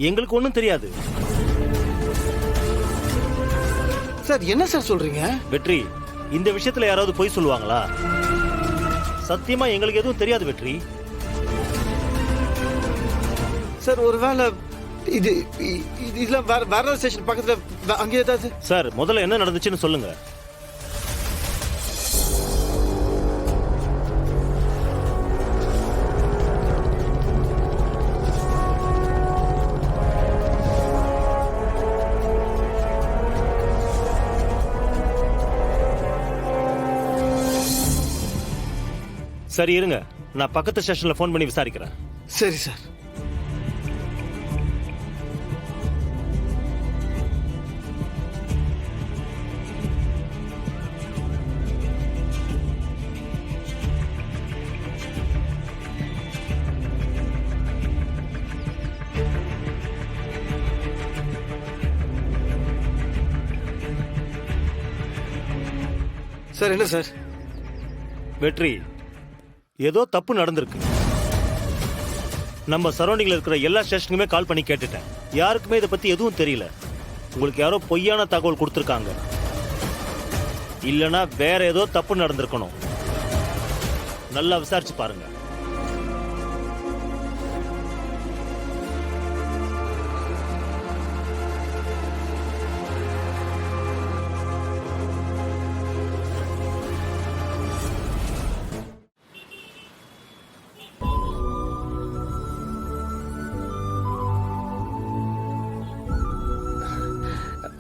எங்களுக்கு ஒண்ணும் தெரியாது. சார் என்ன சார் சொல்றீங்க? வெற்றி, இந்த விஷயத்துல யாராவது பொய் சொல்லுவாங்களா? சத்தியமா எங்களுக்கு எதுவும் தெரியாது வெற்றி. சார் ஒருவேளை இது இதுல வேற ஸ்டேஷன் பக்கத்துல அங்கே ஏதாவது. சார் முதல்ல என்ன நடந்துச்சுன்னு சொல்லுங்க. சரி இருங்க, நான் பக்கத்து ஸ்டேஷன்ல போன் பண்ணி விசாரிக்கிறேன். சரி சார். சார் என்ன சார்? வெற்றி, ஏதோ தப்பு நடந்திருக்கு. நம்ம சரௌண்டிங்ல இருக்கிற எல்லா ஸ்டேஷனுக்குமே கால் பண்ணி கேட்டுட்டேன். யாருக்குமே இதை பத்தி எதுவும் தெரியல. உங்களுக்கு யாரோ பொய்யான தகவல் கொடுத்திருக்காங்க. இல்லனா வேற ஏதோ தப்பு நடந்திருக்கணும். நல்லா விசாரிச்சு பாருங்க.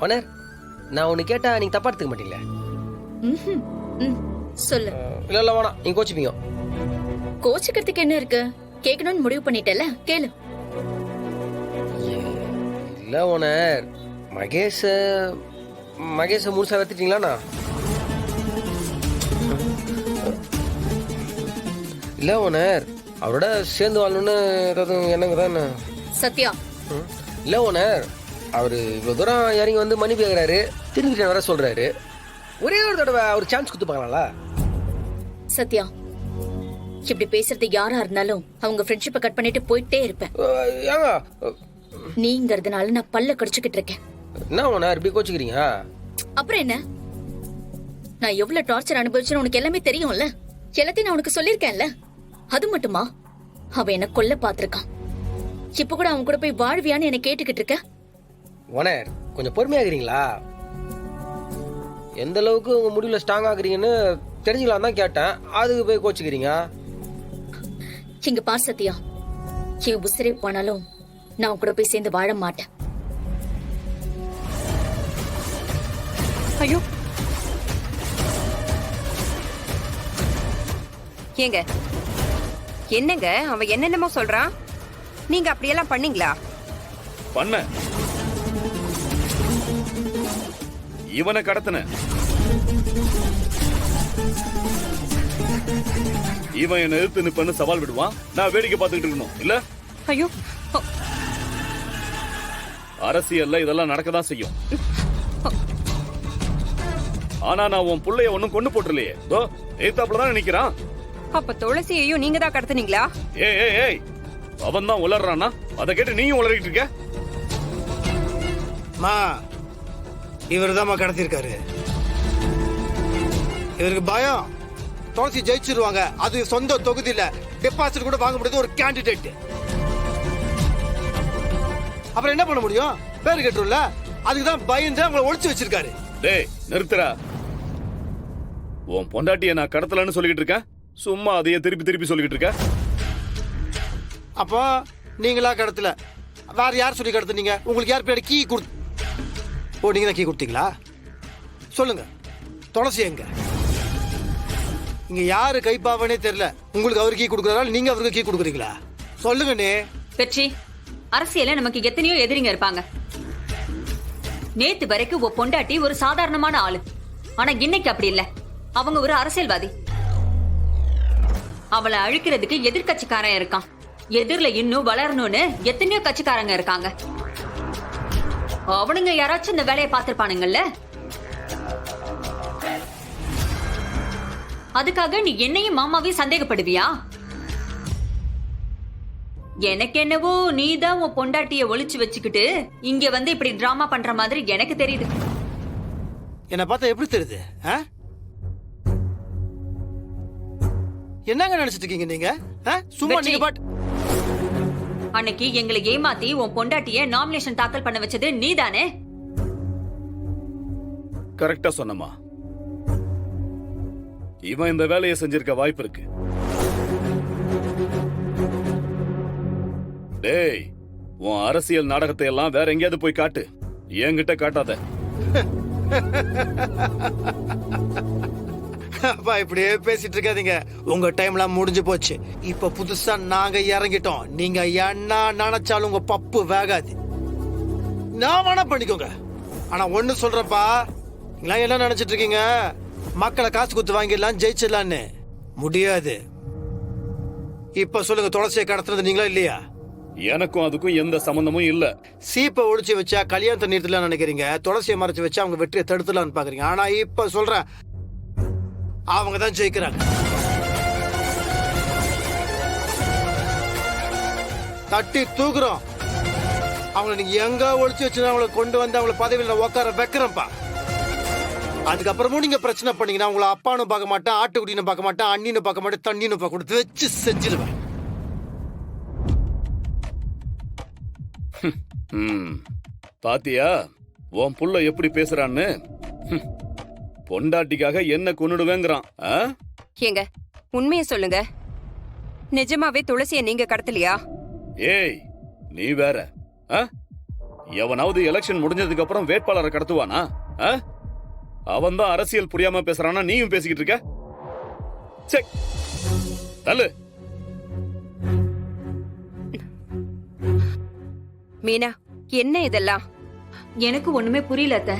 ஓனர், நான் ஒன்று கேட்டா நீங்க தப்பா எடுத்துக்க மாட்டீங்களே? சொல்லு. இல்ல இல்ல வேணாம், நீங்க கோச்சிப்பீங்க. கோச்சிக்கிறதுக்கு என்ன இருக்கு? கேட்கணும்னு முடிவு பண்ணிட்டல, கேளு. இல்ல ஓனர், மகேஷ முழுசா வெத்துட்டீங்களாண்ணா? இல்ல ஓனர், அவரோட சேர்ந்து வாழணும்னு ஏதாவது என்னங்க தானே? சத்யா, இல்ல ஓனர், அவரு இவ்வளவு தூரம் இறங்கி வந்து மணி கேட்கிறாரு, திரும்பி வர சொல்றாரு. ஒரே ஒரு தடவை ஒரு சான்ஸ் கொடுத்து பார்க்கலாம்ல? சத்யா, இப்படி பேசுறது யாரா இருந்தாலும் அவங்க ஃப்ரெண்ட்ஷிப்பை கட் பண்ணிட்டு போயிட்டே இருப்பேன். ஏங்க நீங்கிறதுனால நான் பல்ல கடிச்சுக்கிட்டு இருக்கேன். என்ன ஓனர் இப்படி கோச்சுக்கிறீங்க? அப்புறம் என்ன? நான் எவ்வளவு டார்ச்சர் அனுபவிச்சுன்னு உனக்கு எல்லாமே தெரியும்ல. எல்லாத்தையும் நான் உனக்கு சொல்லிருக்கேன்ல. அது மட்டுமா, அவன் என்ன கொல்ல பாத்திருக்கான். இப்ப கூட அவன் கூட போய் வாழ்வியான்னு என்ன கேட்டுக்கிட்டு இருக்க. ஓனர் கொஞ்சம் பொறுமையாகிறீங்களா? எந்த அளவுக்கு உங்க முடிவுல ஸ்ட்ராங் ஆகுறீங்கன்னு தெரிஞ்சுக்கலாம் தான் கேட்டேன். அதுக்கு போய் கோச்சுக்கிறீங்க. இங்க பார் சத்யா, என் உசிரே போனாலும் நான் உன் கூட போய் சேர்ந்து வாழ மாட்டேன். ஐயோ, ஏங்க என்னங்க அவன் என்னென்னமோ சொல்றான். நீங்க அப்படியெல்லாம் பண்ணீங்களா? பண்ண இவனை கடத்தின. இவன் என்ன எதிர்த்து நிப்பன்னு சவால் விடுவான். நான் வேடிக்கை பார்த்துக்கிட்டு இருக்கணும் இல்ல? ஐயோ, அரசியல்ல இதெல்லாம் நடக்கதான் செய்யும். ஆனா நான் உன் புள்ளைய ஒண்ணும் கொண்டு போட்டுலையே. எதிர்த்தாப்புலதான் நினைக்கிறான். அப்ப துளசியையும் நீங்க தான் கடத்துனீங்களா? ஏய், அவன் தான் உளறானா? அதை கேட்டு நீயும் உளறிட்டு இருக்க. இவர் தான் கடத்திருக்காரு. இவருக்கு பயம், துளசி ஜெயிச்சிருவாங்க. அது சொந்த தொகுதியில டெபாசிட் கூட வாங்க முடியாது ஒரு கேண்டிடேட். அப்புறம் என்ன பண்ண முடியும்? பேரு கேட்டுருல. அதுக்குதான் பயந்து அவங்களை ஒளிச்சு வச்சிருக்காரு. டேய் நிறுத்துறா. உன் பொண்டாட்டிய நான் கடத்தலன்னு சொல்லிட்டு இருக்கேன். சும்மா அதையே திருப்பி சொல்லிட்டு இருக்க. அப்போ நீங்களா கடத்தல, வேற யார் சொல்லி கடத்துனீங்க? உங்களுக்கு யார் பேர் கீ கொடுத்து? ஓ, நீங்க தான் கீ கொடுத்தீங்களா? சொல்லுங்க, துளசி எங்க? இங்க யாரு கைப்பாவனே தெரியல. உங்களுக்கு அவரு கீ கொடுக்கறதால நீங்க அவருக்கு கீ கொடுக்குறீங்களா? சொல்லுங்கண்ணே. வெற்றி, அரசியல நமக்கு எத்தனையோ எதிரிங்க இருப்பாங்க. நேத்து வரைக்கும் ஒரு பொண்டாட்டி ஒரு சாதாரணமான ஆளு. ஆனா இன்னைக்கு அப்படி இல்ல. அவங்க ஒரு அரசியல்வாதி. அவளை அழிக்கிறதுக்கு எதிர்கட்சிக்காரன் இருக்கான். எதிரில இன்னும் வளரணும்னு எத்தனையோ கட்சிக்காரங்க இருக்காங்க. அவனுங்க யாராச்சும் இந்த வேலையை பார்த்திருப்பானுங்கல்ல. அதுக்காக நீ என்னையும் மாமாவையும் சந்தேகப்படுவியா? எனக்கு என்னவோ நீ தான் உன் பொண்டாட்டிய ஒளிச்சு வச்சுக்கிட்டு இங்க வந்து இப்படி டிராமா பண்ற மாதிரி எனக்கு தெரியுது. என்னை பார்த்தா எப்படி தெரியுது? ஆ? என்னங்க நினைச்சிட்டு இருக்கீங்க நீங்க? ஆ? சும்மா வெற்றி. நீங்க பாட்டு அன்னைக்கு எங்களை ஏமாத்தி உன் பொண்டாட்டிய நாமினேஷன் தாக்கல் பண்ண வச்சது நீதானே? கரெக்டா சொன்னமா. இவன் இந்த வேலையை செஞ்சிருக்க வாய்ப்பு இருக்கு. டேய், உன் அரசியல் நாடகத்தை எல்லாம் வேற எங்கேயாவது போய் காட்டு, என்கிட்ட காட்டாத. அப்பா இப்படியே பேசிட்டு இருக்காதீங்க. உங்க டைம்லாம் முடிஞ்சு போச்சு. இப்ப புதுசா நாங்க இறங்கிட்டோம். நீங்க என்ன நினைச்சாலும் உங்க பப்பு வேகாது. நான் வேணா பண்ணிக்கோங்க. ஆனா ஒண்ணு சொல்றப்பா, நீங்களா என்ன நினைச்சிட்டு இருக்கீங்க? மக்களை காசு குத்து வாங்கிடலாம், ஜெயிச்சிடலான்னு. முடியாது. இப்ப சொல்லுங்க, துளசியை கடத்துறது நீங்களா இல்லையா? எனக்கும் அதுக்கும் எந்த சம்பந்தமும் இல்ல. சீப்பை ஒழிச்சு வச்சா கல்யாணத்தை நிறுத்தலாம் நினைக்கிறீங்க. துளசியை மறைச்சு வச்சா அவங்க வெற்றியை தடுத்துலான்னு பாக்குறீங்க. ஆனா இப்ப சொல்றேன், அவங்க தான் ஜெயிக்கிறாங்க. தட்டி தூக்குறோம். அவங்களை நீங்க எங்க ஒழிச்சு வச்சு அவங்களை கொண்டு வந்து அவங்களை பதவியில் உட்கார வைக்கிறோம்ப்பா. அதுக்கப்புறமும் நீங்க பிரச்சனை பண்ணீங்கன்னா உங்களை அப்பான்னு பார்க்க மாட்டேன், ஆட்டுக்குட்டின்னு பார்க்க மாட்டேன், அண்ணின்னு பார்க்க மாட்டேன், தண்ணின்னு பார்க்க கொடுத்து வச்சு செஞ்சிருவேன். பாத்தியா உன் புள்ள எப்படி பேசுறான்னு? பொண்டாட்டிக்காக என்ன கொன்னுடுவேங்கிறான். ஏங்க உண்மையை சொல்லுங்க, நிஜமாவே துளசிய நீங்க கடத்தலையா? ஏய், நீ வேற. எவனாவது எலெக்ஷன் முடிஞ்சதுக்கு அப்புறம் வேட்பாளரை கடத்துவானா? அவன் தான் அரசியல் புரியாம பேசுறானா, நீயும் பேசிக்கிட்டு இருக்க. செக் தள்ளு. மீனா, என்ன இதெல்லாம்? எனக்கு ஒண்ணுமே புரியல அத்தை.